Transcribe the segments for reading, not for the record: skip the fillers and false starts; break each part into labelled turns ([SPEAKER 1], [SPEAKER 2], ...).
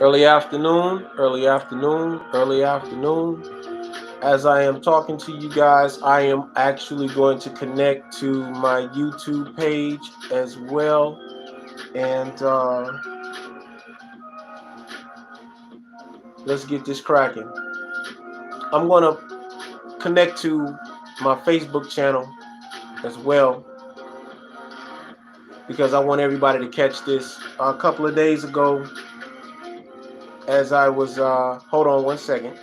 [SPEAKER 1] Early afternoon, early afternoon, early afternoon. As I am talking to you guys, I am actually going to connect to my YouTube page as well. And let's get this cracking. I'm going to connect to my Facebook channel as well because I want everybody to catch this. A couple of days ago, as I was, hold on one second.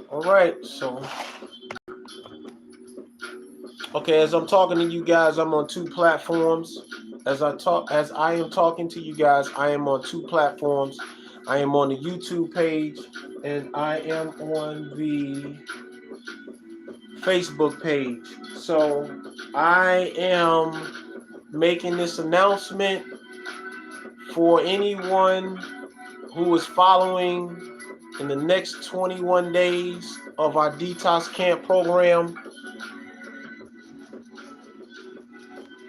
[SPEAKER 1] All right, so okay, as I'm talking to you guys, I'm on two platforms. As I am talking to you guys, I am on two platforms. I am on the YouTube page and I am on the Facebook page. So I am making this announcement for anyone who is following in the next 21 days of our detox camp program.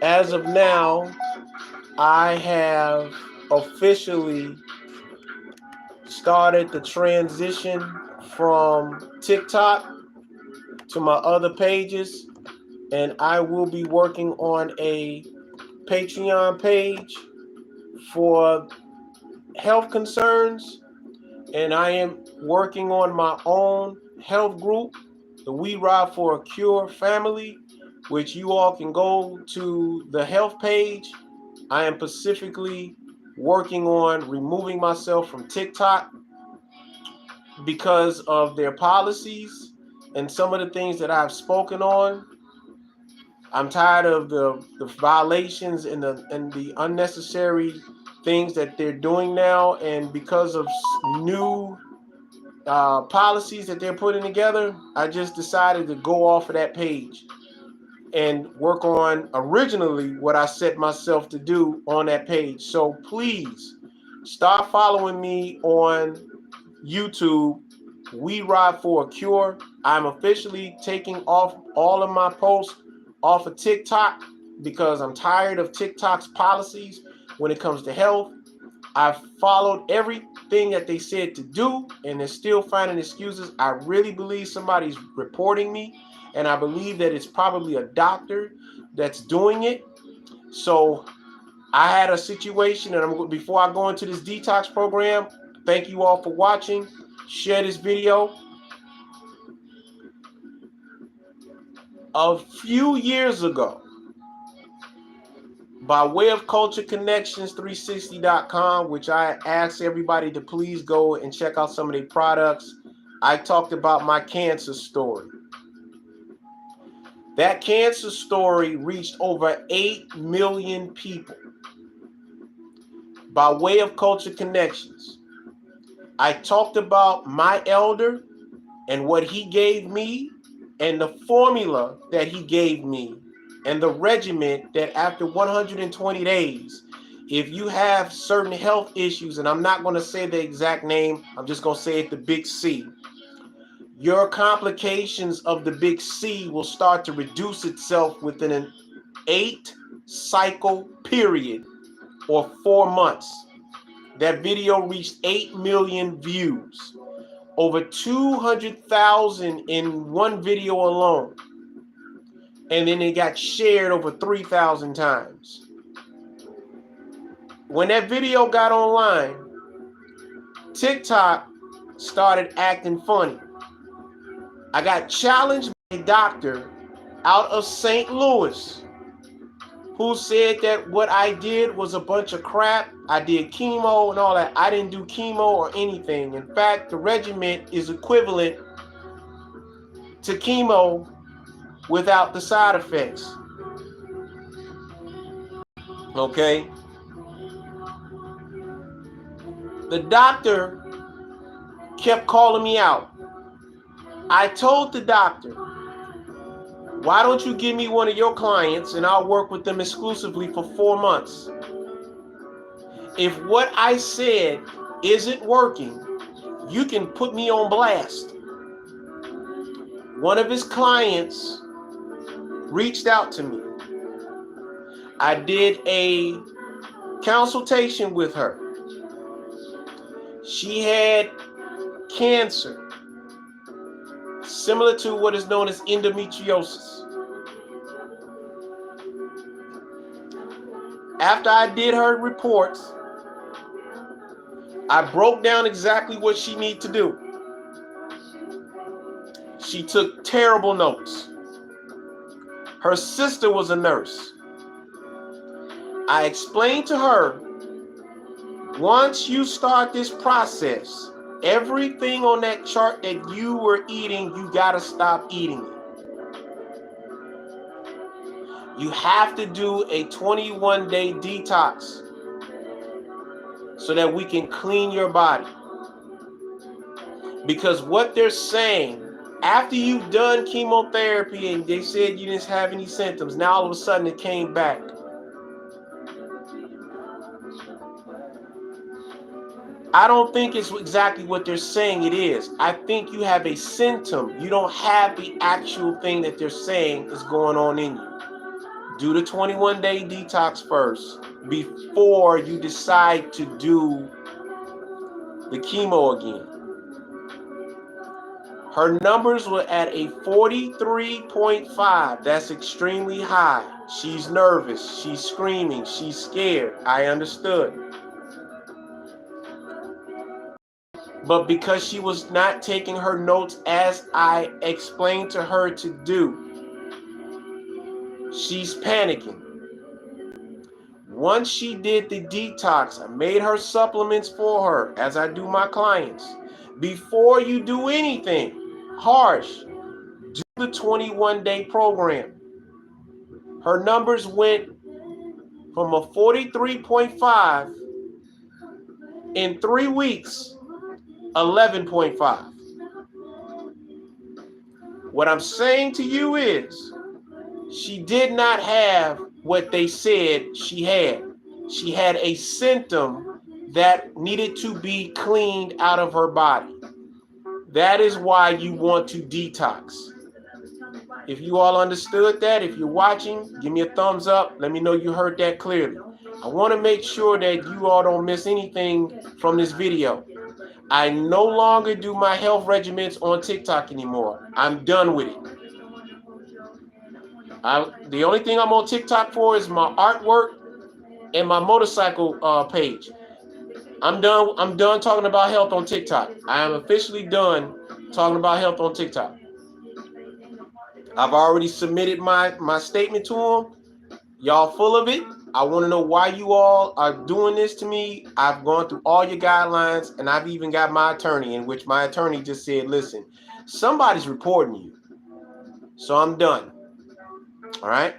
[SPEAKER 1] As of now, I have officially started the transition from TikTok to my other pages, and I will be working on a Patreon page for health concerns, and I am working on my own health group, the We Ride for a Cure family, which you all can go to the health page. I am specifically working on removing myself from TikTok because of their policies and some of the things that I've spoken on. I'm tired of the violations and the unnecessary things that they're doing now, and because of new policies that they're putting together, I just decided to go off of that page and work on originally what I set myself to do on that page. So please start following me on YouTube, We Ride for a Cure. I'm officially taking off all of my posts off of TikTok because I'm tired of TikTok's policies when it comes to health. I've followed everything that they said to do, and they're still finding excuses. I really believe somebody's reporting me, and I believe that it's probably a doctor that's doing it. So I had a situation, and before I go into this detox program, thank you all for watching. Share this video. A few years ago, by way of cultureconnections360.com, which I asked everybody to please go and check out some of their products, I talked about my cancer story. That cancer story reached over 8 million people. By way of Culture Connections, I talked about my elder and what he gave me and the formula that he gave me and the regimen that after 120 days, if you have certain health issues, and I'm not going to say the exact name, I'm just going to say it the big C, your complications of the big C will start to reduce itself within an 8-cycle period or 4 months. That video reached 8 million views, over 200,000 in one video alone. And then it got shared over 3,000 times. When that video got online, TikTok started acting funny. I got challenged by a doctor out of St. Louis who said that what I did was a bunch of crap. I did chemo and all that. I didn't do chemo or anything. In fact, the regimen is equivalent to chemo without the side effects. Okay? The doctor kept calling me out. I told the doctor, Why don't you give me one of your clients and I'll work with them exclusively for 4 months? If what I said isn't working, you can put me on blast. One of his clients reached out to me. I did a consultation with her. She had cancer, similar to what is known as endometriosis. After I did her reports, I broke down exactly what she needed to do. She took terrible notes. Her sister was a nurse. I explained to her, once you start this process, everything on that chart that you were eating, you gotta stop eating it. You have to do a 21-day detox so that we can clean your body. Because what they're saying, after you've done chemotherapy and they said you didn't have any symptoms, now all of a sudden it came back. I don't think it's exactly what they're saying it is. I think you have a symptom. You don't have the actual thing that they're saying is going on in you. Do the 21-day detox first before you decide to do the chemo again. Her numbers were at a 43.5. That's extremely high. She's nervous. She's screaming. She's scared. I understood. But because she was not taking her notes as I explained to her to do, she's panicking. Once she did the detox, I made her supplements for her, as I do my clients. Before you do anything harsh, do the 21-day program. Her numbers went from a 43.5 in 3 weeks, 11.5. What I'm saying to you is, she did not have what they said she had. She had a symptom that needed to be cleaned out of her body. That is why you want to detox. If you all understood that, if you're watching, give me a thumbs up. Let me know you heard that clearly. I want to make sure that you all don't miss anything from this video. I no longer do my health regimens on TikTok anymore. I'm done with it. The only thing I'm on TikTok for is my artwork and my motorcycle page. I'm done talking about health on TikTok. I am officially done talking about health on TikTok. I've already submitted my statement to them. Y'all full of it. I want to know why you all are doing this to me. I've gone through all your guidelines, and I've even got my attorney, in which my attorney just said, listen, somebody's reporting you. So I'm done. All right.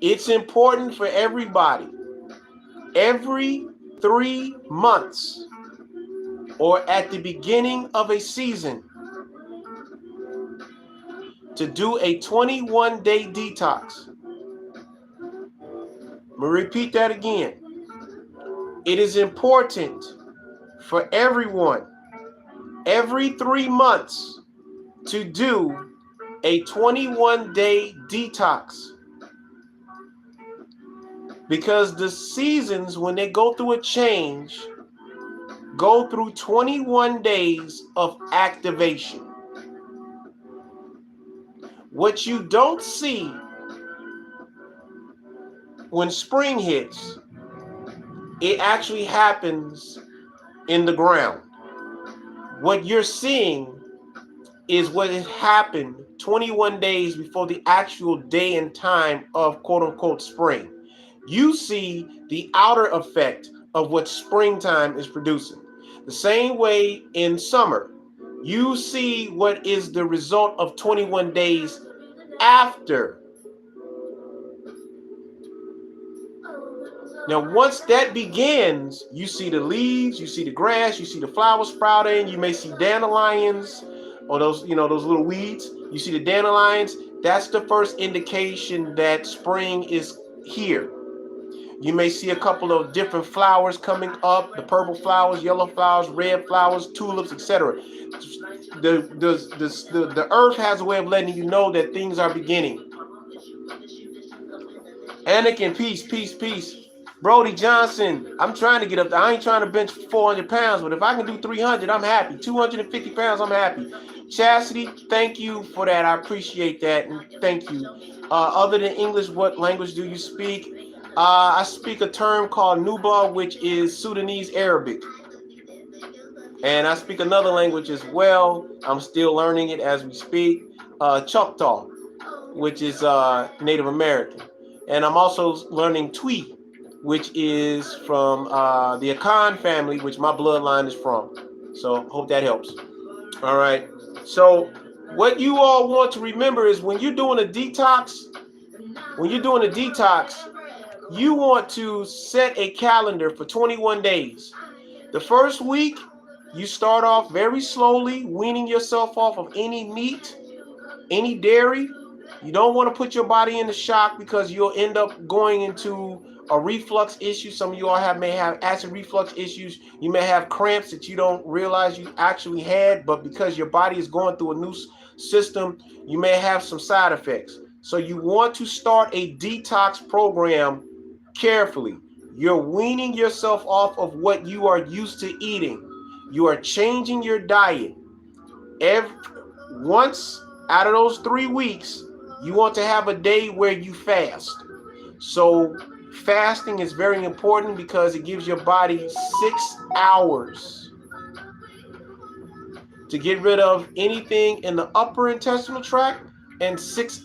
[SPEAKER 1] It's important for everybody, every 3 months or at the beginning of a season, to do a 21-day detox. I'm going to repeat that again. It is important for everyone, every 3 months, to do a 21-day detox. Because the seasons, when they go through a change, go through 21 days of activation. What you don't see when spring hits, it actually happens in the ground. What you're seeing is what has happened 21 days before the actual day and time of quote unquote spring. You see the outer effect of what springtime is producing. The same way in summer, you see what is the result of 21 days after. Now, once that begins, you see the leaves, you see the grass, you see the flowers sprouting, you may see dandelions, or those, those little weeds. You see the dandelions? That's the first indication that spring is here. You may see a couple of different flowers coming up, the purple flowers, yellow flowers, red flowers, tulips, etc. The earth has a way of letting you know that things are beginning. Anakin, peace, peace, peace. Brody Johnson, I'm trying to get up there. I ain't trying to bench 400 pounds, but if I can do 300, I'm happy. 250 pounds, I'm happy. Chastity, thank you for that. I appreciate that, and thank you. Other than English, what language do you speak? I speak a term called Nuba, which is Sudanese Arabic. And I speak another language as well. I'm still learning it as we speak. Choctaw, which is Native American. And I'm also learning Twi, which is from the Akan family, which my bloodline is from. So hope that helps. All right. So what you all want to remember is when you're doing a detox, you want to set a calendar for 21 days. The first week, you start off very slowly, weaning yourself off of any meat, any dairy. You don't want to put your body into shock because you'll end up going into a reflux issue. Some of you all may have acid reflux issues. You may have cramps that you don't realize you actually had, but because your body is going through a new system, you may have some side effects. So you want to start a detox program carefully. You're weaning yourself off of what you are used to eating. You are changing your diet. Once out of those 3 weeks, you want to have a day where you fast. So fasting is very important because it gives your body 6 hours to get rid of anything in the upper intestinal tract, and 12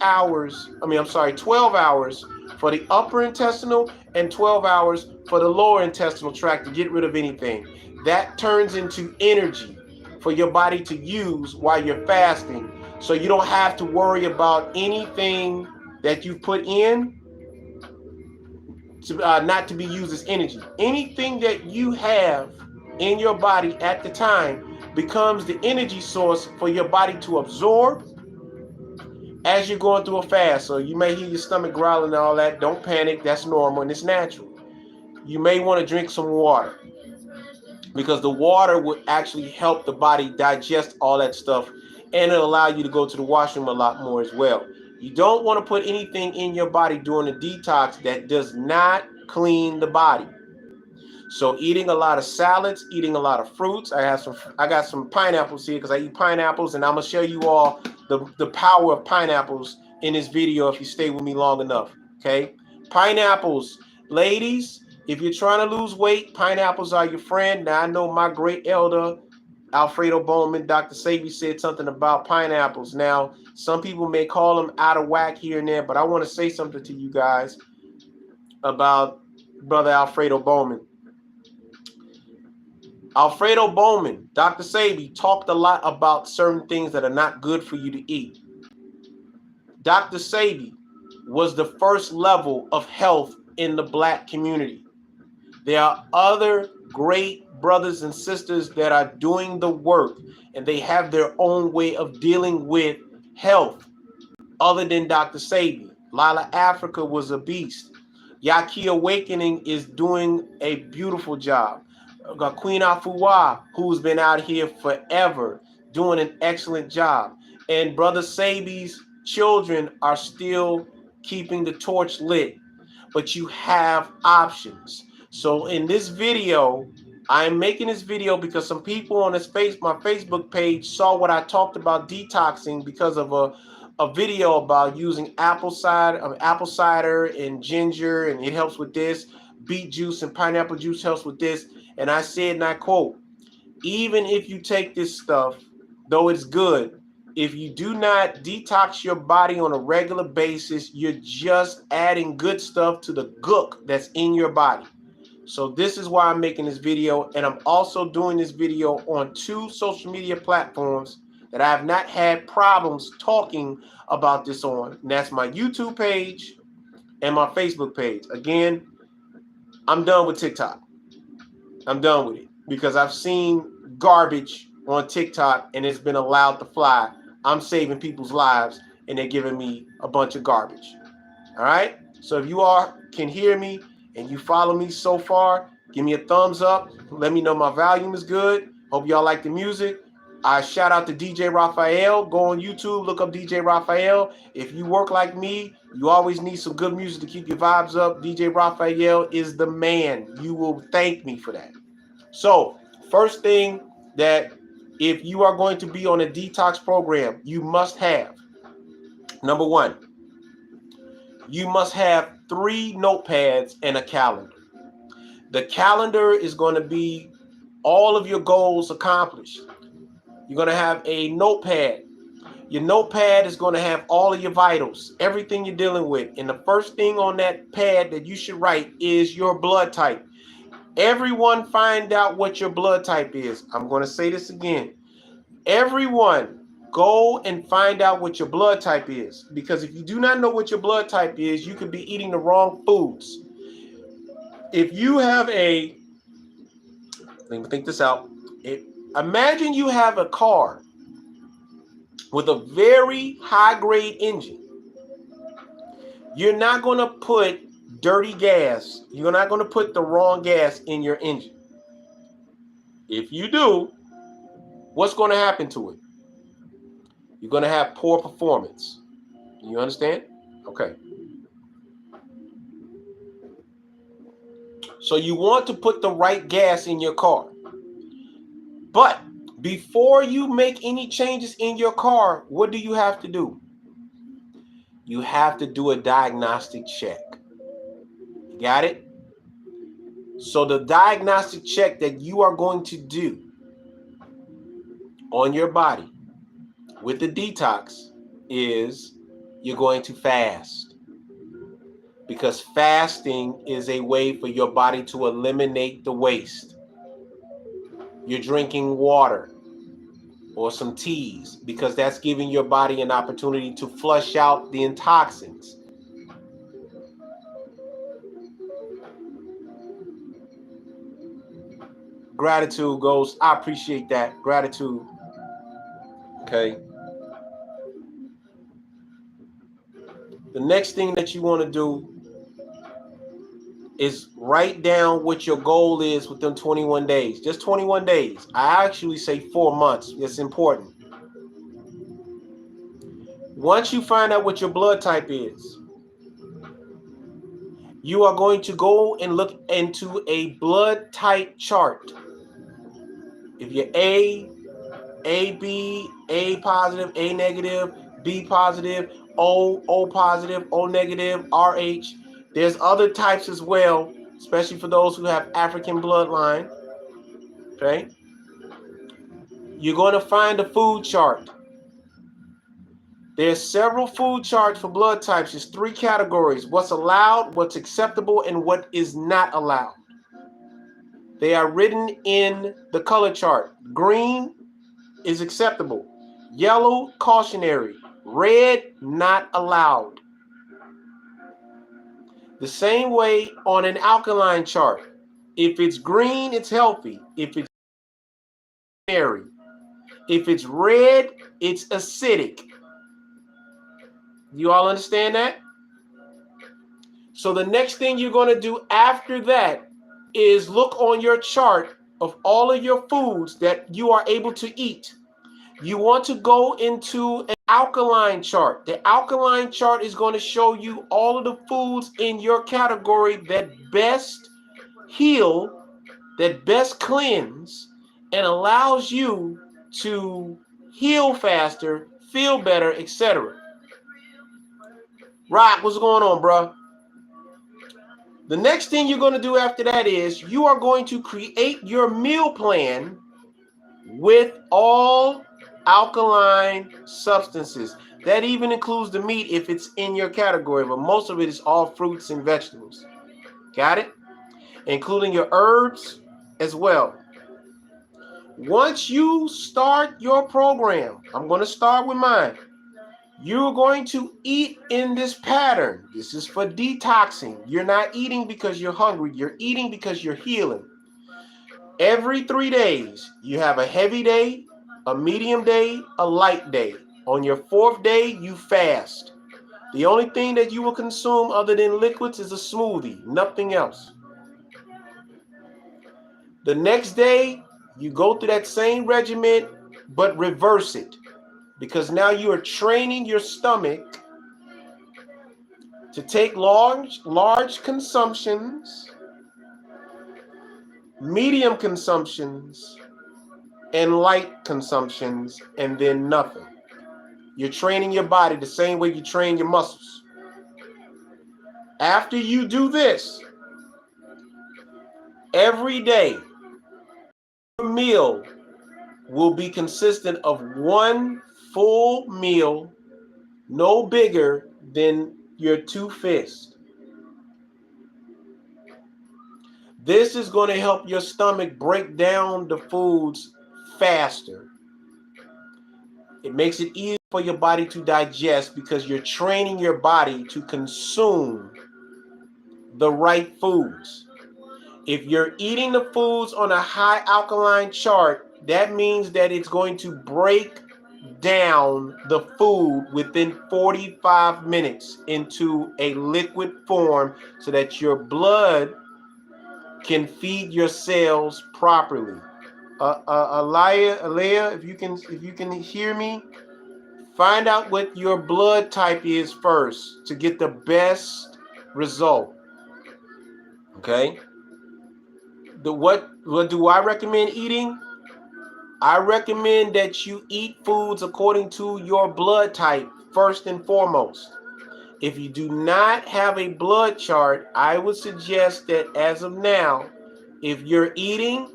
[SPEAKER 1] hours for the upper intestinal and 12 hours for the lower intestinal tract to get rid of anything. That turns into energy for your body to use while you're fasting. So you don't have to worry about anything that you put in to not to be used as energy. Anything that you have in your body at the time becomes the energy source for your body to absorb as you're going through a fast. So you may hear your stomach growling and all that. Don't panic. That's normal and it's natural. You may want to drink some water because the water would actually help the body digest all that stuff, and it'll allow you to go to the washroom a lot more as well. You don't want to put anything in your body during the detox that does not clean the body. So eating a lot of salads, eating a lot of fruits. I got some pineapples here because I eat pineapples, and I'm gonna show you all the power of pineapples in this video if you stay with me long enough. Okay, pineapples, ladies. If you're trying to lose weight, pineapples are your friend. Now I know my great elder Alfredo Bowman, Dr. Sabi, said something about pineapples. Now, some people may call them out of whack here and there, but I want to say something to you guys about Brother Alfredo Bowman. Alfredo Bowman, Dr. Sabi, talked a lot about certain things that are not good for you to eat. Dr. Sabi was the first level of health in the Black community. There are other great brothers and sisters that are doing the work, and they have their own way of dealing with health other than Dr. Sabi. Lila Africa was a beast. Yaki Awakening is doing a beautiful job. Queen Afua, who's been out here forever, doing an excellent job. And Brother Sabi's children are still keeping the torch lit. But you have options. So in this video, I'm making this video because some people on my Facebook page saw what I talked about detoxing because of a video about using apple cider and ginger, and it helps with this. Beet juice and pineapple juice helps with this. And I said, and I quote, even if you take this stuff, though it's good, if you do not detox your body on a regular basis, you're just adding good stuff to the gook that's in your body. So this is why I'm making this video. And I'm also doing this video on 2 social media platforms that I have not had problems talking about this on. And that's my YouTube page and my Facebook page. Again, I'm done with TikTok. I'm done with it because I've seen garbage on TikTok and it's been allowed to fly, I'm saving people's lives and they're giving me a bunch of garbage. All right? So if you all can hear me and you follow me so far, give me a thumbs up. Let me know my volume is good. Hope y'all like the music. I shout out to DJ Raphael. Go on YouTube, look up DJ Raphael. If you work like me, you always need some good music to keep your vibes up. DJ Raphael is the man. You will thank me for that. So, first thing that if you are going to be on a detox program, you must have, number one, you must have 3 notepads and a calendar. The calendar is going to be all of your goals accomplished. You're going to have a notepad. Your notepad is going to have all of your vitals, everything you're dealing with. And the first thing on that pad that you should write is your blood type. Everyone find out what your blood type is. I'm going to say this again. Everyone go and find out what your blood type is. Because if you do not know what your blood type is, you could be eating the wrong foods. If you have a, let me think this out. Imagine you have a car with a very high grade engine. You're not going to put dirty gas. You're not going to put the wrong gas in your engine. If you do, what's going to happen to it? You're going to have poor performance. You understand? Okay. So you want to put the right gas in your car. But before you make any changes in your car, what do you have to do? You have to do a diagnostic check. You got it? So the diagnostic check that you are going to do on your body with the detox is you're going to fast. Because fasting is a way for your body to eliminate the waste. You're drinking water or some teas because that's giving your body an opportunity to flush out the toxins. Gratitude goes, I appreciate that. Gratitude. Okay. The next thing that you want to do is write down what your goal is within 21 days. Just 21 days. I actually say 4 months. It's important. Once you find out what your blood type is, you are going to go and look into a blood type chart. If you're A, AB, A positive, A negative, B positive, O positive, O negative, RH. There's other types as well, especially for those who have African bloodline. Okay. You're going to find a food chart. There's several food charts for blood types. There's 3 categories: what's allowed, what's acceptable, and what is not allowed. They are written in the color chart. Green is acceptable. Yellow, cautionary. Red, not allowed. The same way on an alkaline chart. If it's green, it's healthy. If it's cautionary. If it's red, it's acidic. You all understand that? So the next thing you're going to do after that is look on your chart of all of your foods that you are able to eat. You want to go into an alkaline chart. The alkaline chart is going to show you all of the foods in your category that best heal, that best cleanse, and allows you to heal faster, feel better, etc. Rock, what's going on, bro? The next thing you're going to do after that is you are going to create your meal plan with all alkaline substances. That even includes the meat if it's in your category, but most of it is all fruits and vegetables. Got it? Including your herbs as well. Once you start your program, I'm going to start with mine. You're going to eat in this pattern. This is for detoxing. You're not eating because you're hungry. You're eating because you're healing. Every 3 days, you have a heavy day, a medium day, a light day. On your fourth day, you fast. The only thing that you will consume other than liquids is a smoothie, nothing else. The next day, you go through that same regimen, but reverse it. Because now you are training your stomach to take large consumptions, medium consumptions, and light consumptions, and then nothing. You're training your body the same way you train your muscles. After you do this, every day, your meal will be consistent of one full meal, no bigger than your two fists. This is going to help your stomach break down the foods faster. It makes it easier for your body to digest because you're training your body to consume the right foods. If you're eating the foods on a high alkaline chart, that means that it's going to break down the food within 45 minutes into a liquid form so that your blood can feed your cells properly. Alea, if you can hear me, find out what your blood type is first to get the best result. Okay? What do I recommend eating? I recommend that you eat foods according to your blood type first and foremost. If you do not have a blood chart, I would suggest that as of now, if you're eating,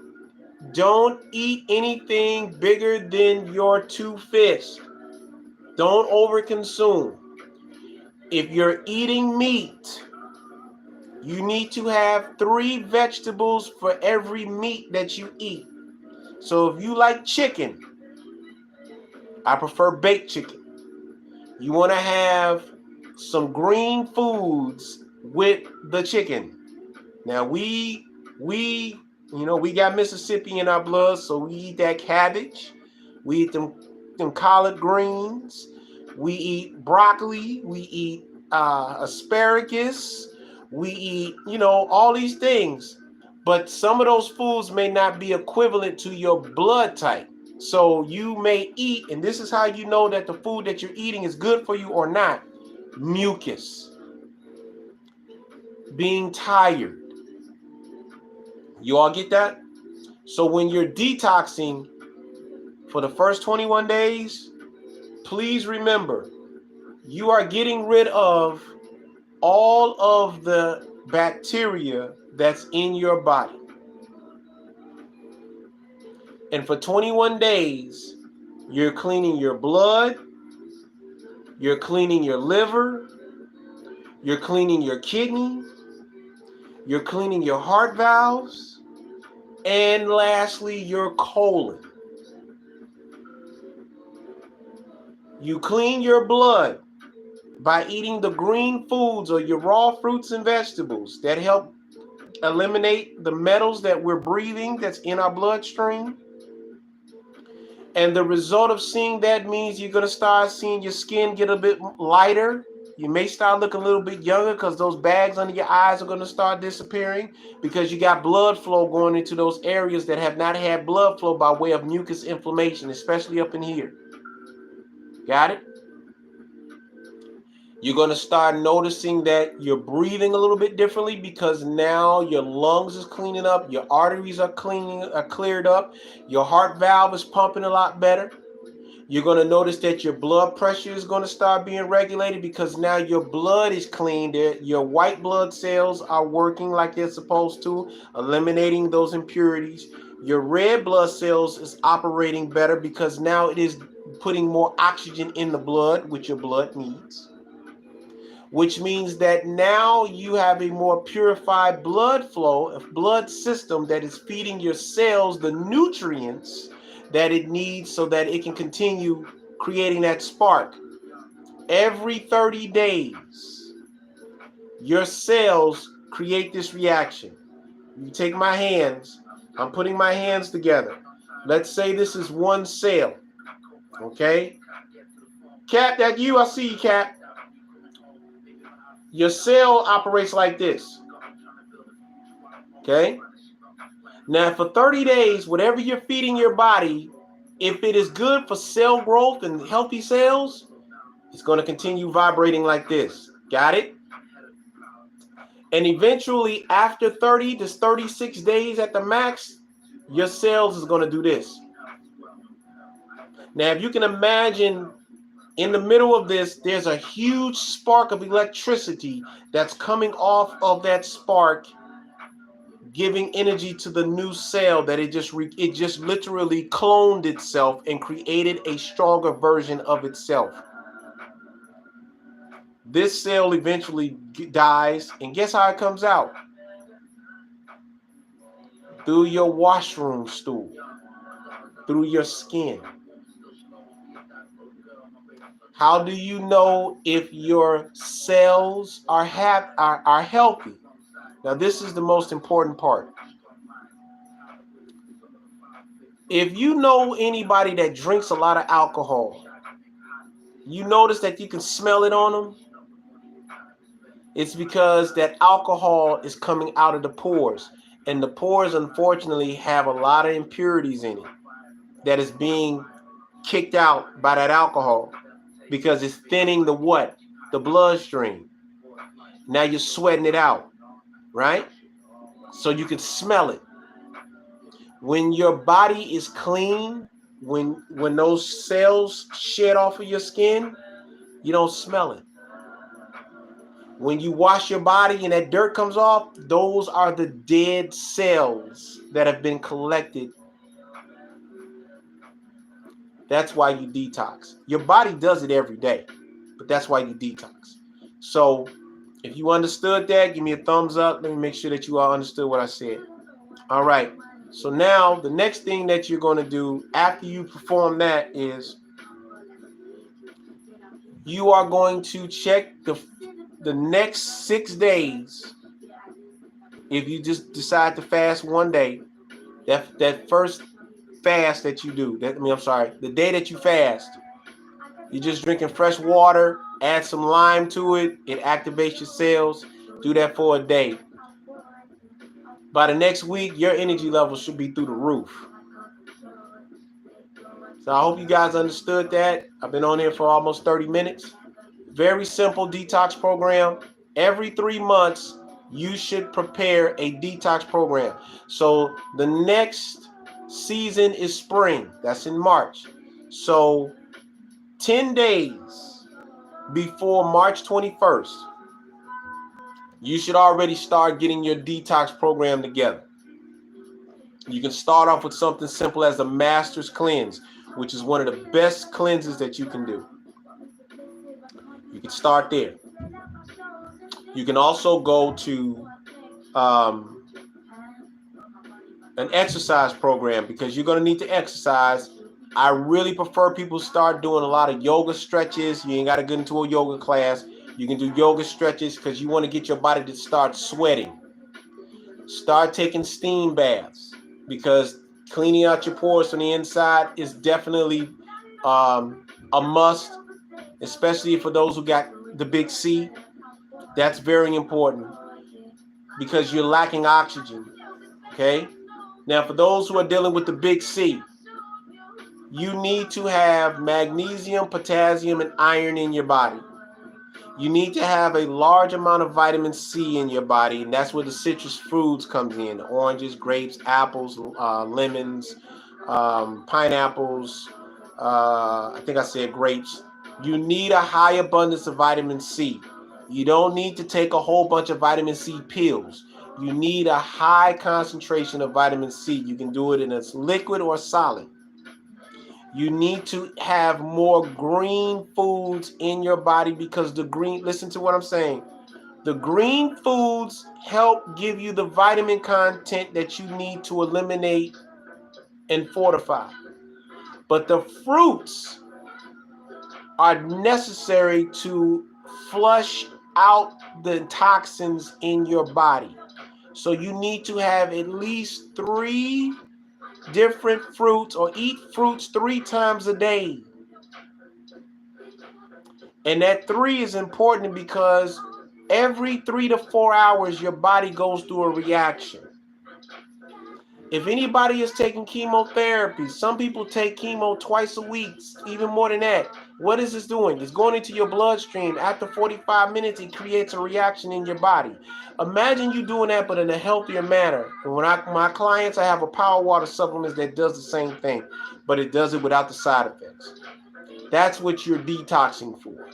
[SPEAKER 1] don't eat anything bigger than your two fists. Don't overconsume. If you're eating meat, you need to have 3 vegetables for every meat that you eat. So if you like chicken, I prefer baked chicken. You want to have some green foods with the chicken. Now we got Mississippi in our blood, so we eat that cabbage. We eat them collard greens. We eat broccoli. We eat asparagus. We eat, all these things. But some of those foods may not be equivalent to your blood type. So you may eat, and this is how you know that the food that you're eating is good for you or not. Mucus. Being tired. You all get that? So when you're detoxing for the first 21 days, please remember, you are getting rid of all of the bacteria that's in your body. And for 21 days, you're cleaning your blood, you're cleaning your liver, you're cleaning your kidney, you're cleaning your heart valves, and lastly, your colon. You clean your blood by eating the green foods or your raw fruits and vegetables that help eliminate the metals that we're breathing that's in our bloodstream. And the result of seeing that means you're going to start seeing your skin get a bit lighter. You may start looking a little bit younger because those bags under your eyes are going to start disappearing because you got blood flow going into those areas that have not had blood flow by way of mucus inflammation, especially up in here. Got it? You're going to start noticing that you're breathing a little bit differently because now your lungs is cleaning up, your arteries are cleared up, your heart valve is pumping a lot better. You're going to notice that your blood pressure is going to start being regulated because now your blood is cleaned. Your white blood cells are working like they're supposed to, eliminating those impurities. Your red blood cells is operating better because now it is putting more oxygen in the blood, which your blood needs. Which means that now you have a more purified blood flow, a blood system that is feeding your cells the nutrients that it needs so that it can continue creating that spark. Every 30 days, your cells create this reaction. You take my hands, I'm putting my hands together. Let's say this is one cell. Okay? Cap, that you? I see you, Cap. Your cell operates like this. Okay? Now, for 30 days, whatever you're feeding your body, if it is good for cell growth and healthy cells, it's going to continue vibrating like this. Got it? And eventually, after 30 to 36 days at the max, your cells is going to do this. Now, if you can imagine, in the middle of this, there's a huge spark of electricity that's coming off of that spark, giving energy to the new cell that it just literally cloned itself and created a stronger version of itself. This cell eventually dies, and guess how it comes out? Through your washroom stool, through your skin. How do you know if your cells are healthy? Now, this is the most important part. If you know anybody that drinks a lot of alcohol, you notice that you can smell it on them. It's because that alcohol is coming out of the pores. And the pores, unfortunately, have a lot of impurities in it that is being kicked out by that alcohol because it's thinning the what? The bloodstream. Now you're sweating it out, right? So you can smell it. When your body is clean, when those cells shed off of your skin, you don't smell it. When you wash your body and that dirt comes off, those are the dead cells that have been collected. That's why you detox. Your body does it every day, but that's why you detox. So if you understood that, give me a thumbs up. Let me make sure that you all understood what I said. All right. So now the next thing that you're going to do after you perform that is you are going to check the next 6 days. If you just decide to fast one day, that first fast that you do, the day that you fast, you're just drinking fresh water, add some lime to it, it activates your cells. Do that for a day. By the next week, your energy level should be through the roof. So I hope you guys understood that. I've been on here for almost 30 minutes. Very simple detox program. Every 3 months, you should prepare a detox program. So the next season is spring. That's in March. So 10 days before March 21st, you should already start getting your detox program together. You can start off with something simple as a master's cleanse, which is one of the best cleanses that you can do. You can start there. You can also go to an exercise program because you're going to need to exercise. I really prefer people start doing a lot of yoga stretches. You ain't got to get into a yoga class. You can do yoga stretches because you want to get your body to start sweating. Start taking steam baths because cleaning out your pores from the inside is definitely a must, especially for those who got the big C. That's very important because you're lacking oxygen. Okay? Now, for those who are dealing with the big C, you need to have magnesium, potassium, and iron in your body. You need to have a large amount of vitamin C in your body, and that's where the citrus fruits comes in: oranges, grapes, apples, lemons, pineapples. I think I said grapes. You need a high abundance of vitamin C. You don't need to take a whole bunch of vitamin C pills. You need a high concentration of vitamin C. You can do it in a liquid or solid. You need to have more green foods in your body because listen to what I'm saying. The green foods help give you the vitamin content that you need to eliminate and fortify. But the fruits are necessary to flush out the toxins in your body. So you need to have at least 3 different fruits or eat fruits 3 times a day. And that 3 is important because every 3 to 4 hours, your body goes through a reaction. If anybody is taking chemotherapy, some people take chemo twice a week, even more than that. What is this doing? It's going into your bloodstream. After 45 minutes, it creates a reaction in your body. Imagine you doing that, but in a healthier manner. And when my clients, I have a power water supplement that does the same thing, but it does it without the side effects. That's what you're detoxing for.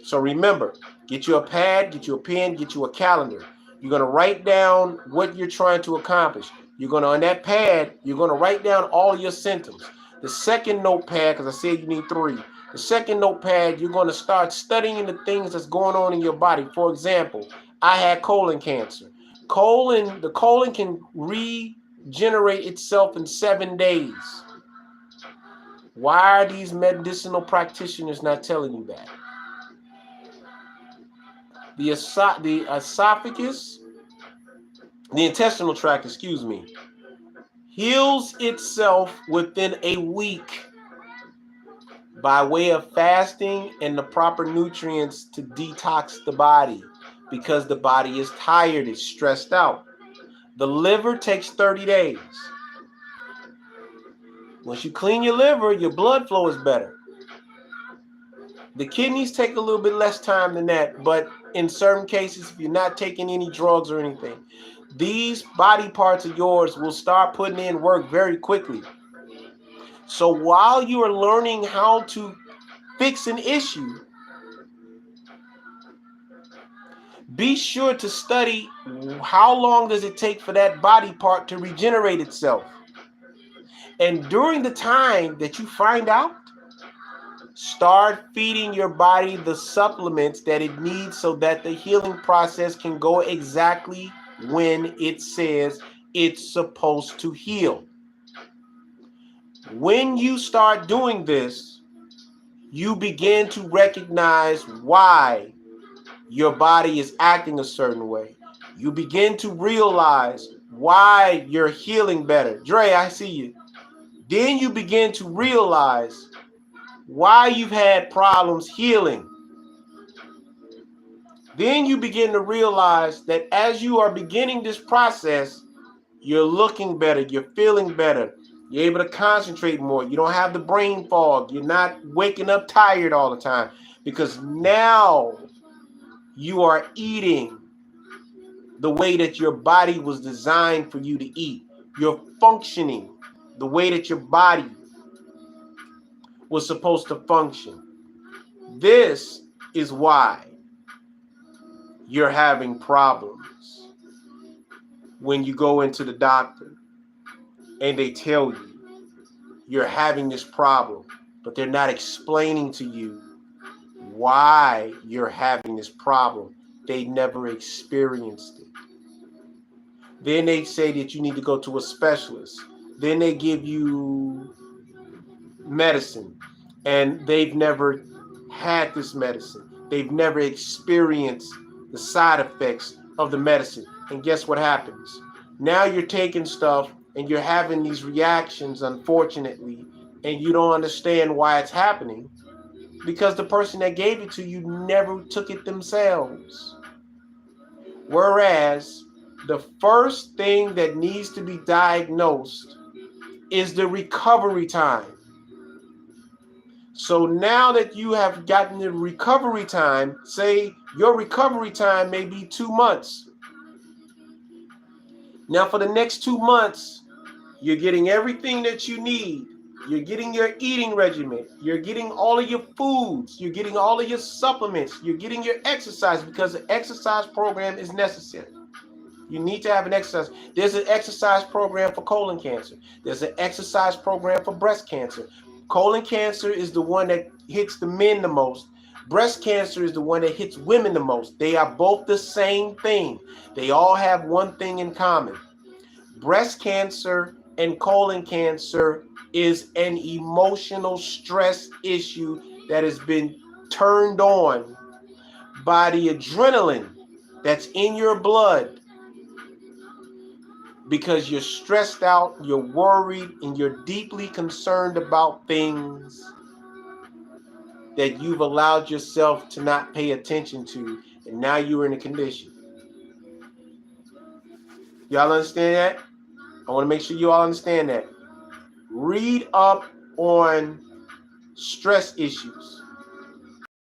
[SPEAKER 1] So remember, get you a pad, get you a pen, get you a calendar. You're going to write down what you're trying to accomplish. You're going to, on that pad, you're going to write down all your symptoms. The second notepad, because I said you need 3. The second notepad, you're going to start studying the things that's going on in your body. For example, I had colon cancer. The colon can regenerate itself in 7 days. Why are these medicinal practitioners not telling you that? The esophagus, the intestinal tract, heals itself within a week by way of fasting and the proper nutrients to detox the body, because the body is tired, it's stressed out. The liver takes 30 days. Once you clean your liver, your blood flow is better. The kidneys take a little bit less time than that, but in certain cases, if you're not taking any drugs or anything, these body parts of yours will start putting in work very quickly. So while you are learning how to fix an issue, be sure to study how long does it take for that body part to regenerate itself. And during the time that you find out, start feeding your body the supplements that it needs so that the healing process can go exactly when it says it's supposed to heal. When you start doing this, you begin to recognize why your body is acting a certain way. You begin to realize why you're healing better. Dre, I see you. Then you begin to realize why you've had problems healing. Then you begin to realize that as you are beginning this process, you're looking better, you're feeling better, you're able to concentrate more, you don't have the brain fog, you're not waking up tired all the time, because now you are eating the way that your body was designed for you to eat. You're functioning the way that your body was supposed to function. This is why you're having problems when you go into the doctor and they tell you you're having this problem, but they're not explaining to you why you're having this problem. They never experienced it. Then they say that you need to go to a specialist. Then they give you medicine, and they've never had this medicine. They've never experienced the side effects of the medicine. And guess what happens? Now you're taking stuff and you're having these reactions, unfortunately, and you don't understand why it's happening, because the person that gave it to you never took it themselves. Whereas the first thing that needs to be diagnosed is the recovery time. So now that you have gotten the recovery time, say your recovery time may be 2 months. Now for the next 2 months, you're getting everything that you need. You're getting your eating regimen. You're getting all of your foods. You're getting all of your supplements. You're getting your exercise, because the exercise program is necessary. You need to have an exercise. There's an exercise program for colon cancer. There's an exercise program for breast cancer. Colon cancer is the one that hits the men the most. Breast cancer is the one that hits women the most. They are both the same thing. They all have one thing in common. Breast cancer and colon cancer is an emotional stress issue that has been turned on by the adrenaline that's in your blood because you're stressed out, you're worried, and you're deeply concerned about things that you've allowed yourself to not pay attention to, and now you're in a condition. Y'all understand that? I want to make sure you all understand that. Read up on stress issues,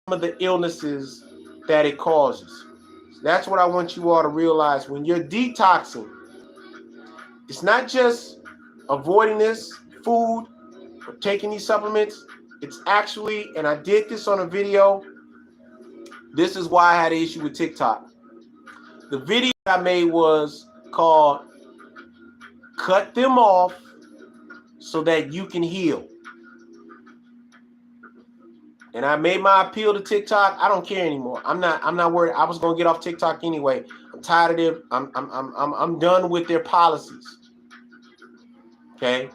[SPEAKER 1] some of the illnesses that it causes. So that's what I want you all to realize. When you're detoxing, it's not just avoiding this food or taking these supplements. It's actually, and I did this on a video. This is why I had an issue with TikTok. The video I made was called "Cut Them Off So That You Can Heal." And I made my appeal to TikTok. I don't care anymore. I'm not worried. I was gonna get off TikTok anyway. I'm tired of them. I'm done with their policies. Okay?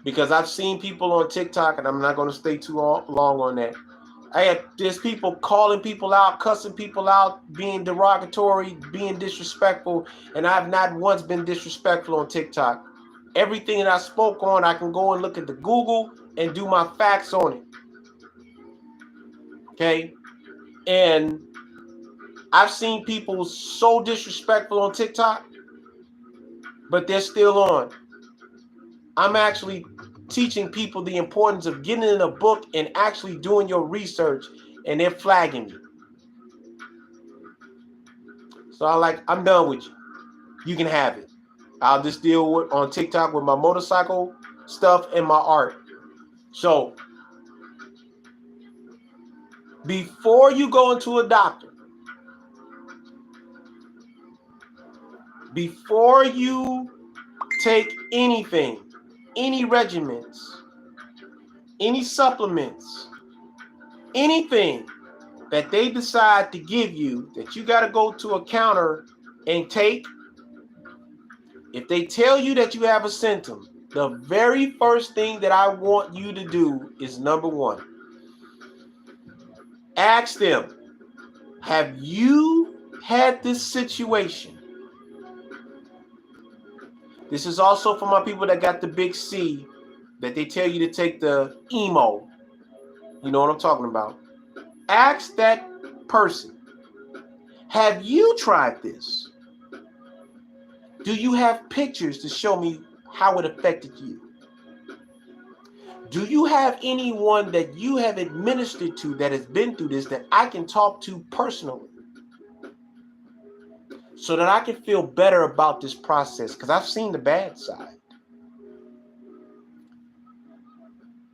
[SPEAKER 1] Because I've seen people on TikTok, and I'm not gonna stay too long on that. There's people calling people out, cussing people out, being derogatory, being disrespectful, and I've not once been disrespectful on TikTok. Everything that I spoke on, I can go and look at the Google and do my facts on it. Okay? And I've seen people so disrespectful on TikTok, but they're still on. I'm actually teaching people the importance of getting in a book and actually doing your research, and they're flagging me. So I'm done with you. You can have it. I'll just deal with on TikTok with my motorcycle stuff and my art. So before you go into a doctor, before you take anything, any regimens, any supplements, anything that they decide to give you that you got to go to a counter and take, if they tell you that you have a symptom, the very first thing that I want you to do is number one, ask them, have you had this situation? This is also for my people that got the big C, that they tell you to take the emo. You know what I'm talking about. Ask that person, have you tried this? Do you have pictures to show me how it affected you? Do you have anyone that you have administered to that has been through this that I can talk to personally, so that I can feel better about this process? Because I've seen the bad side.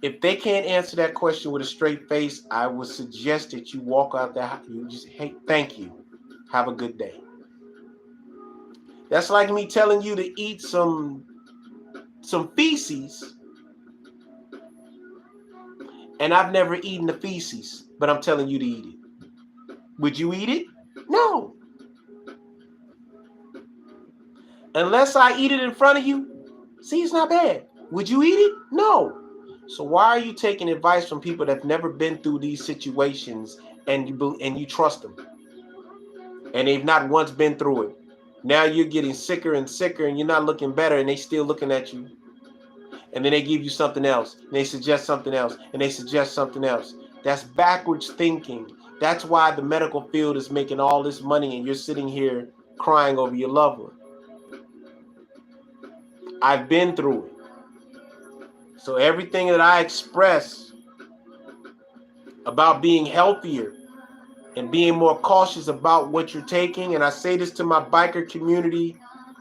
[SPEAKER 1] If they can't answer that question with a straight face, I would suggest that you walk out there, you just, hey, thank you, have a good day. That's like me telling you to eat some feces, and I've never eaten the feces, but I'm telling you to eat it. Would you eat it? No. Unless I eat it in front of you, see, it's not bad. Would you eat it? No. So why are you taking advice from people that have never been through these situations, and you trust them, and they've not once been through it? Now you're getting sicker and sicker, and you're not looking better, and they still looking at you. And then they give you something else, and they suggest something else, and they suggest something else. That's backwards thinking. That's why the medical field is making all this money, and you're sitting here crying over your loved one. I've been through it. So everything that I express about being healthier and being more cautious about what you're taking, and I say this to my biker community,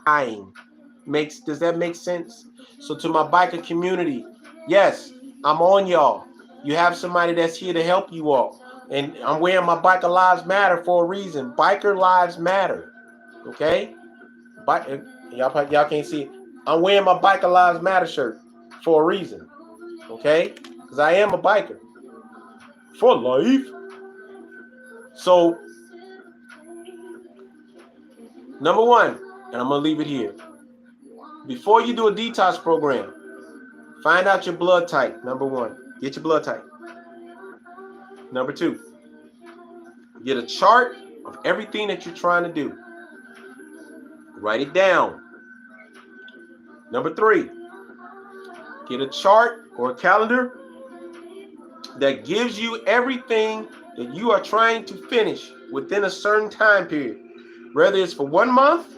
[SPEAKER 1] does that make sense? So to my biker community, yes, I'm on y'all. You have somebody that's here to help you all. And I'm wearing my Biker Lives Matter for a reason. Biker Lives Matter. Okay? Y'all can't see it. I'm wearing my Biker Lives Matter shirt for a reason. Okay? Because I am a biker. For life. So, number one, and I'm going to leave it here. Before you do a detox program, find out your blood type. Number one, get your blood type. Number two, get a chart of everything that you're trying to do. Write it down. Number 3, get a chart or a calendar that gives you everything that you are trying to finish within a certain time period, whether it's for 1 month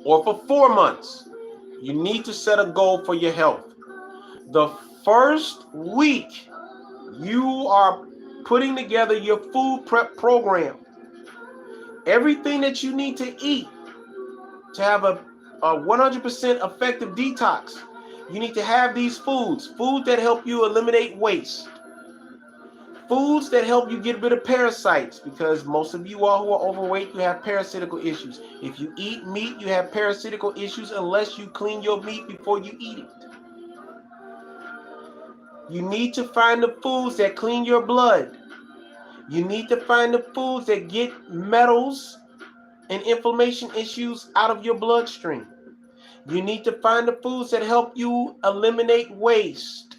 [SPEAKER 1] or for 4 months. You need to set a goal for your health. The first week, you are putting together your food prep program. Everything that you need to eat to have a 100% effective detox. You need to have these foods that help you eliminate waste, foods that help you get rid of parasites, because most of you all who are overweight, you have parasitical issues. If you eat meat, you have parasitical issues unless you clean your meat before you eat it. You need to find the foods that clean your blood. You need to find the foods that get metals and inflammation issues out of your bloodstream. You need to find the foods that help you eliminate waste,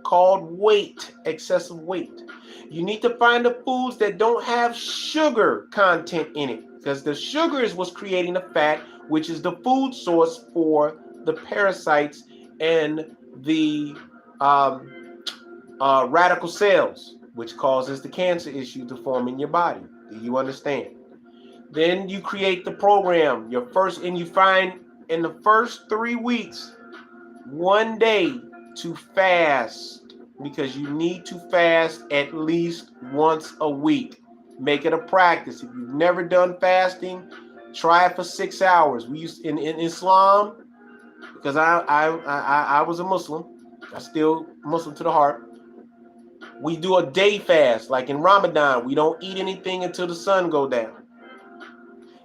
[SPEAKER 1] called weight, excessive weight. You need to find the foods that don't have sugar content in it, because the sugar is what's creating the fat, which is the food source for the parasites and the radical cells, which causes the cancer issue to form in your body. Do you understand? Then you create the program, and you find in the first 3 weeks, 1 day to fast, because you need to fast at least once a week. Make it a practice. If you've never done fasting, try it for 6 hours. We used in Islam, because I was a Muslim. I still Muslim to the heart. We do a day fast, like in Ramadan. We don't eat anything until the sun go down.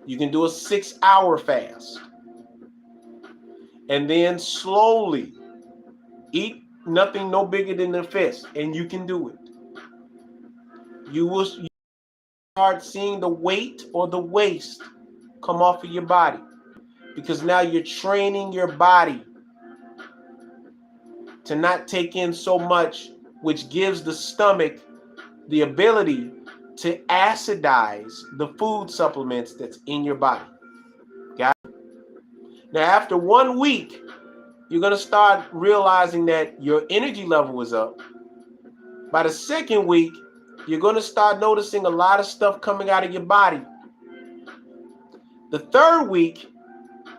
[SPEAKER 1] You can do a 6-hour fast. And then slowly eat nothing no bigger than a fist, and you can do it. You will start seeing the weight or the waste come off of your body, because now you're training your body to not take in so much, which gives the stomach the ability to acidize the food supplements that's in your body. Got it? Now, after 1 week, you're going to start realizing that your energy level is up. By the second week, you're going to start noticing a lot of stuff coming out of your body. The third week,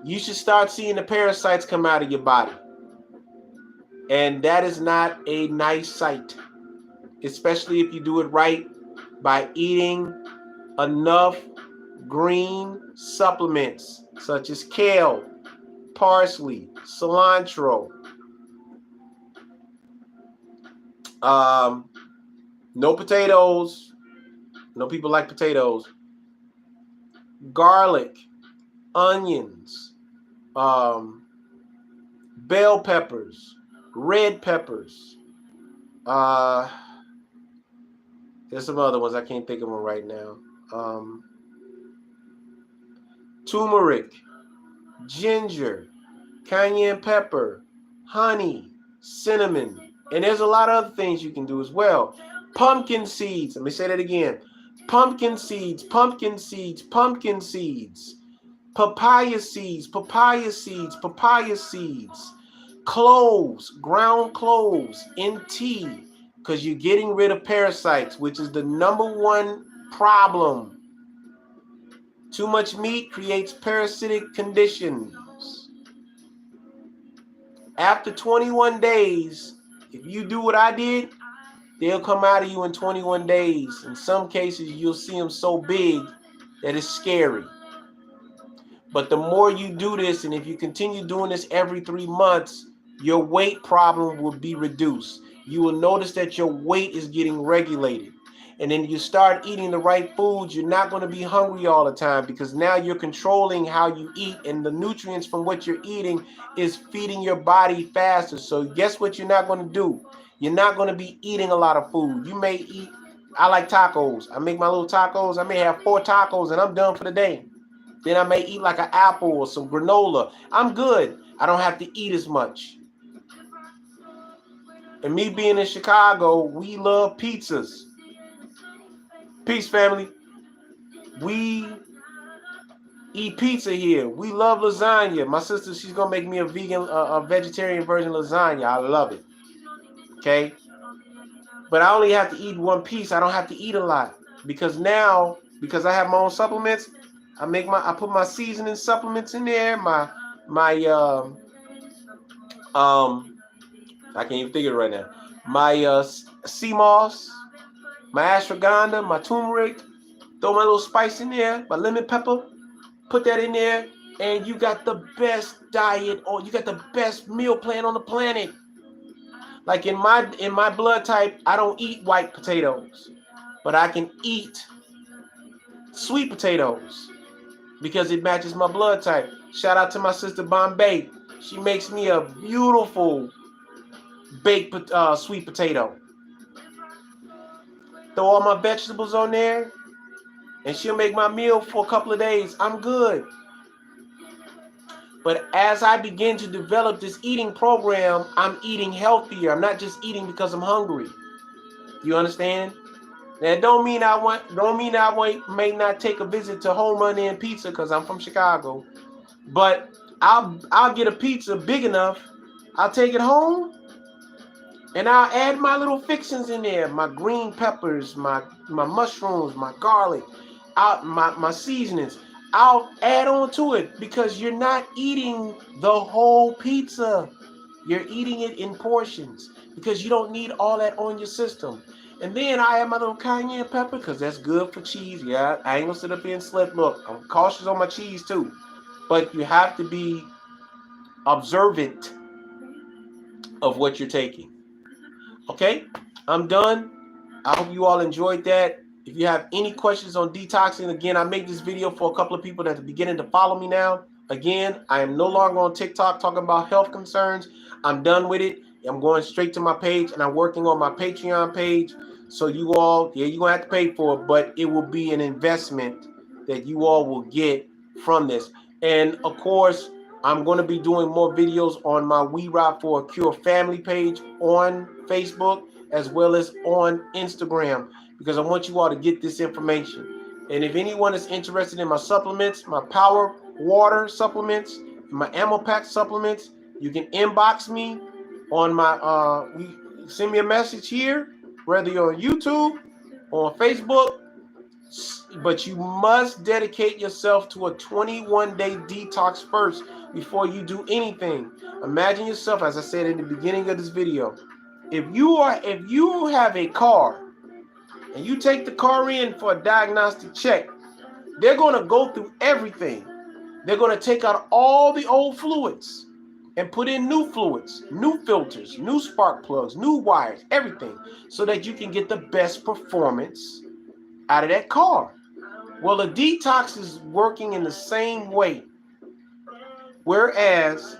[SPEAKER 1] you should start seeing the parasites come out of your body. And that is not a nice sight, especially if you do it right by eating enough green supplements such as kale, parsley, cilantro, no potatoes. No people like potatoes. Garlic, onions, bell peppers, red peppers. There's some other ones. I can't think of them right now. Turmeric, ginger, cayenne pepper, honey, cinnamon, and there's a lot of other things you can do as well. Pumpkin seeds. Let me say that again. Pumpkin seeds, pumpkin seeds, pumpkin seeds. Papaya seeds, papaya seeds, papaya seeds. Cloves, ground cloves in tea, because you're getting rid of parasites, which is the #1 problem. Too much meat creates parasitic conditions. After 21 days, if you do what I did, they'll come out of you in 21 days. In some cases, you'll see them so big that it's scary. But the more you do this, and if you continue doing this every 3 months, your weight problem will be reduced. You will notice that your weight is getting regulated. And then you start eating the right foods. You're not going to be hungry all the time, because now you're controlling how you eat, and the nutrients from what you're eating is feeding your body faster. So guess what you're not going to do? You're not going to be eating a lot of food. You may eat, I like tacos. I make my little tacos. I may have 4 tacos and I'm done for the day. Then I may eat like an apple or some granola. I'm good. I don't have to eat as much. And me being in Chicago, we love pizzas. Peace, family. We eat pizza here. We love lasagna. My sister, she's gonna make me a vegetarian version of lasagna. I love it. Okay, but I only have to eat one piece. I don't have to eat a lot because now, because I have my own supplements, I put my seasoning supplements in there. My I can't even think of it right now. My sea moss, my ashwagandha, my turmeric. Throw my little spice in there, my lemon pepper. Put that in there, and you got the best diet, or you got the best meal plan on the planet. Like in my blood type, I don't eat white potatoes, but I can eat sweet potatoes because it matches my blood type. Shout out to my sister Bombay. She makes me a beautiful baked sweet potato. Throw all my vegetables on there, and she'll make my meal for a couple of days. I'm good. But as I begin to develop this eating program, I'm eating healthier. I'm not just eating because I'm hungry. You understand? That don't mean I may not take a visit to Home Run Inn Pizza because I'm from Chicago. But I'll get a pizza big enough. I'll take it home and I'll add my little fixings in there. My green peppers, my mushrooms, my garlic, my seasonings. I'll add on to it because you're not eating the whole pizza. You're eating it in portions because you don't need all that on your system. And then I add my little cayenne pepper because that's good for cheese. Yeah, I ain't gonna sit up here and slip. Look, I'm cautious on my cheese too. But you have to be observant of what you're taking. Okay, I'm done. I hope you all enjoyed that. If you have any questions on detoxing, again, I made this video for a couple of people that are beginning to follow me now. Again, I am no longer on TikTok talking about health concerns. I'm done with it. I'm going straight to my page, and I'm working on my Patreon page. So you all, yeah, you're going to have to pay for it, but it will be an investment that you all will get from this. And of course, I'm going to be doing more videos on my We Ride for a Cure family page on Facebook as well as on Instagram because I want you all to get this information. And if anyone is interested in my supplements, my Power Water supplements, my Ammo Pack supplements, you can inbox me on my send me a message here, whether you're on YouTube or on Facebook. But you must dedicate yourself to a 21-day detox first before you do anything. Imagine yourself, as I said in the beginning of this video, if you have a car and you take the car in for a diagnostic check, they're going to go through everything. They're going to take out all the old fluids and put in new fluids, new filters, new spark plugs, new wires, everything, so that you can get the best performance out of that car. Well, the detox is working in the same way. Whereas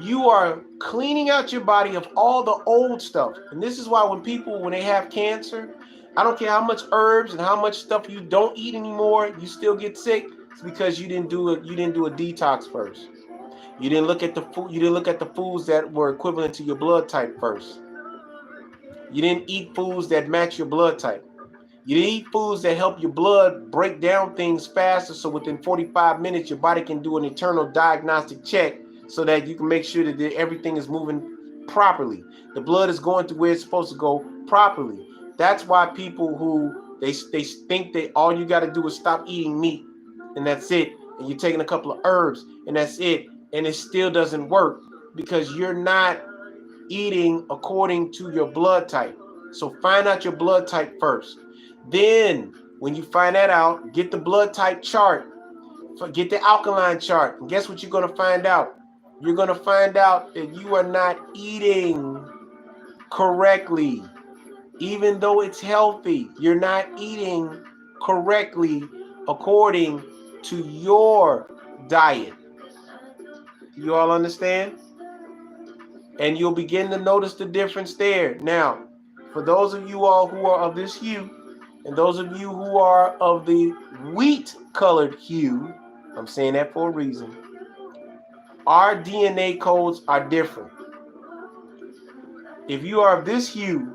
[SPEAKER 1] you are cleaning out your body of all the old stuff. And this is why when they have cancer, I don't care how much herbs and how much stuff you don't eat anymore, you still get sick. It's because you didn't do a detox first. You didn't look at the food, you didn't look at the foods that were equivalent to your blood type first. You didn't eat foods that match your blood type. You eat foods that help your blood break down things faster, so within 45 minutes, your body can do an internal diagnostic check so that you can make sure that everything is moving properly. The blood is going to where it's supposed to go properly. That's why people who they think that all you got to do is stop eating meat and that's it, and you're taking a couple of herbs and that's it, and it still doesn't work because you're not eating according to your blood type. So find out your blood type first. Then, when you find that out, get the blood type chart, get the alkaline chart, and guess what you're going to find out? You're going to find out that you are not eating correctly. Even though it's healthy, you're not eating correctly according to your diet. You all understand? And you'll begin to notice the difference there. Now, for those of you all who are of this hue, and those of you who are of the wheat-colored hue, I'm saying that for a reason, our DNA codes are different. If you are of this hue,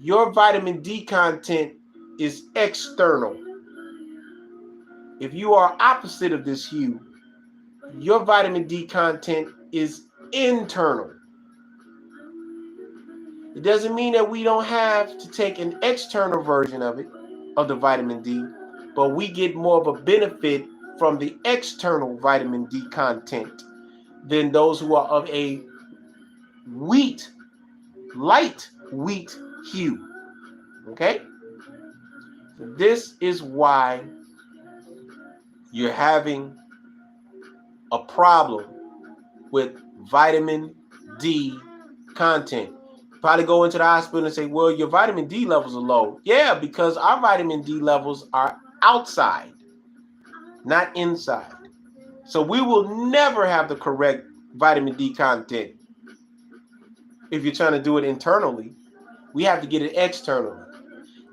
[SPEAKER 1] your vitamin D content is external. If you are opposite of this hue, your vitamin D content is internal. It doesn't mean that we don't have to take an external version of it, of the vitamin D, but we get more of a benefit from the external vitamin D content than those who are of a light wheat hue. Okay? This is why you're having a problem with vitamin D content. Probably go into the hospital and say, well, your vitamin D levels are low. Yeah, because our vitamin D levels are outside, not inside. So we will never have the correct vitamin D content. If you're trying to do it internally, we have to get it externally.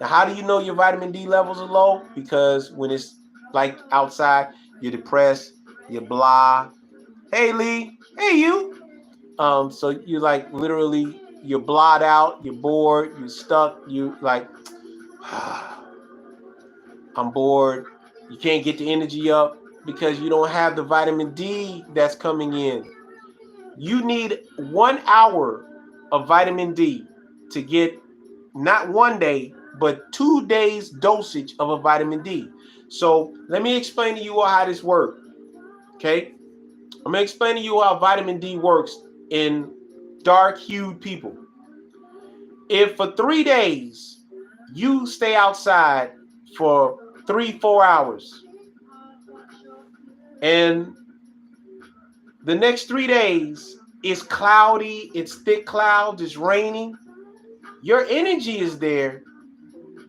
[SPEAKER 1] Now, how do you know your vitamin D levels are low? Because when it's like outside, you're depressed, you're blah. Hey, Lee. Hey, you. So you like literally you're blot out, you're bored, you're stuck, you like I'm bored. You can't get the energy up because you don't have the vitamin D that's coming in. You need 1 hour of vitamin D to get not 1 day, but 2 days dosage of a vitamin D. So let me explain to you all how this works. Okay? I'm going to explain to you how vitamin D works in dark-hued people. If for 3 days you stay outside for 3-4 hours and the next 3 days it's cloudy, it's thick clouds, it's raining, your energy is there.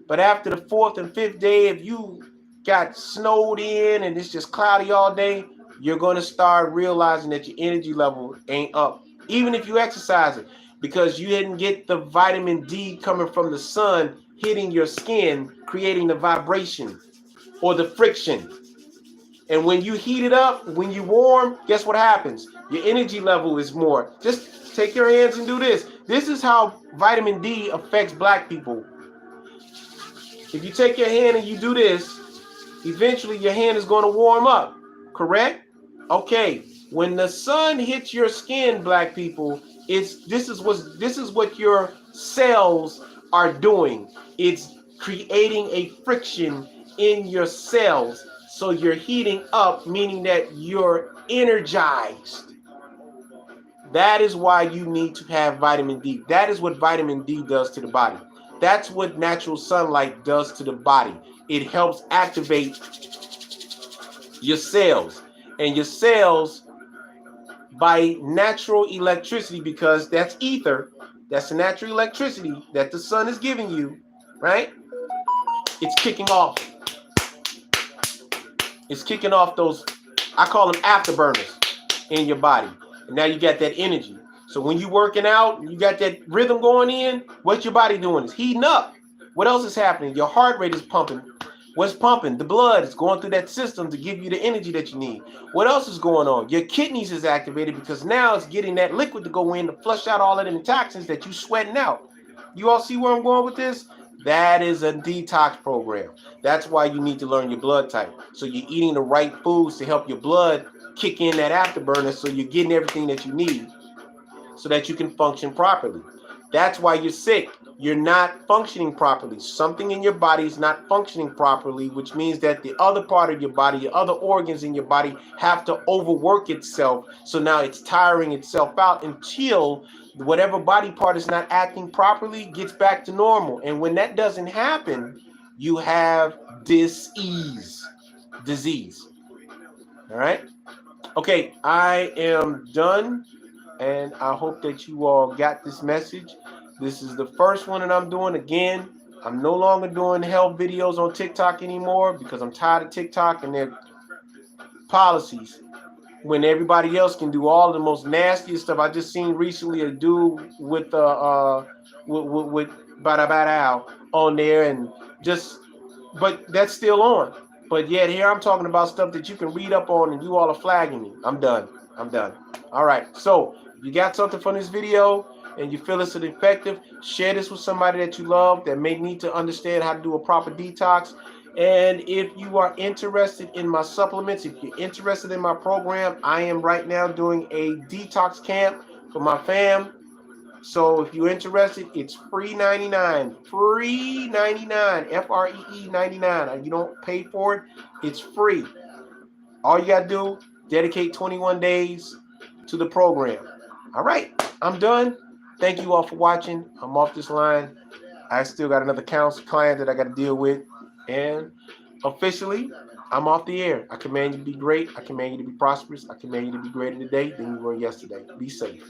[SPEAKER 1] But after the 4th and 5th day, if you got snowed in and it's just cloudy all day, you're going to start realizing that your energy level ain't up, even if you exercise it, because you didn't get the vitamin D coming from the sun hitting your skin, creating the vibration or the friction. And when you heat it up, when you warm, guess what happens? Your energy level is more. Just take your hands and do this. This is how vitamin D affects black people. If you take your hand and you do this, eventually your hand is going to warm up, correct? Okay, when the sun hits your skin, black people, this is what your cells are doing. It's creating a friction in your cells. So you're heating up, meaning that you're energized. That is why you need to have vitamin D. That is what vitamin D does to the body. That's what natural sunlight does to the body. It helps activate your cells. And your cells, by natural electricity, because that's ether, that's the natural electricity that the sun is giving you, right? It's kicking off. It's kicking off those, I call them afterburners in your body. And now you got that energy. So when you're working out, you got that rhythm going in, what's your body doing? It's heating up. What else is happening? Your heart rate is pumping. What's pumping? The blood is going through that system to give you the energy that you need. What else is going on? Your kidneys is activated because now it's getting that liquid to go in to flush out all of them toxins that you sweating out. You all see where I'm going with this? That is a detox program. That's why you need to learn your blood type. So you're eating the right foods to help your blood kick in that afterburner so you're getting everything that you need so that you can function properly. That's why you're sick. You're not functioning properly. Something in your body is not functioning properly, which means that the other part of your body, your other organs in your body have to overwork itself. So now it's tiring itself out until whatever body part is not acting properly gets back to normal. And when that doesn't happen, you have disease. All right? Okay, I am done. And I hope that you all got this message. This is the first one that I'm doing. Again, I'm no longer doing health videos on TikTok anymore because I'm tired of TikTok and their policies. When everybody else can do all the most nastiest stuff. I just seen recently a dude with Bada Bada on there, and just, but that's still on. But yet here I'm talking about stuff that you can read up on, and you all are flagging me. I'm done. All right. So if you got something from this video and you feel it's effective, share this with somebody that you love that may need to understand how to do a proper detox. And if you are interested in my supplements, if you're interested in my program, I am right now doing a detox camp for my fam. So if you're interested, it's free 99. Free 99. FREE 99. You don't pay for it. It's free. All you got to do, dedicate 21 days to the program. All right, I'm done. Thank you all for watching. I'm off this line. I still got another client that I got to deal with. And officially, I'm off the air. I command you to be great. I command you to be prosperous. I command you to be greater today than you were yesterday. Be safe.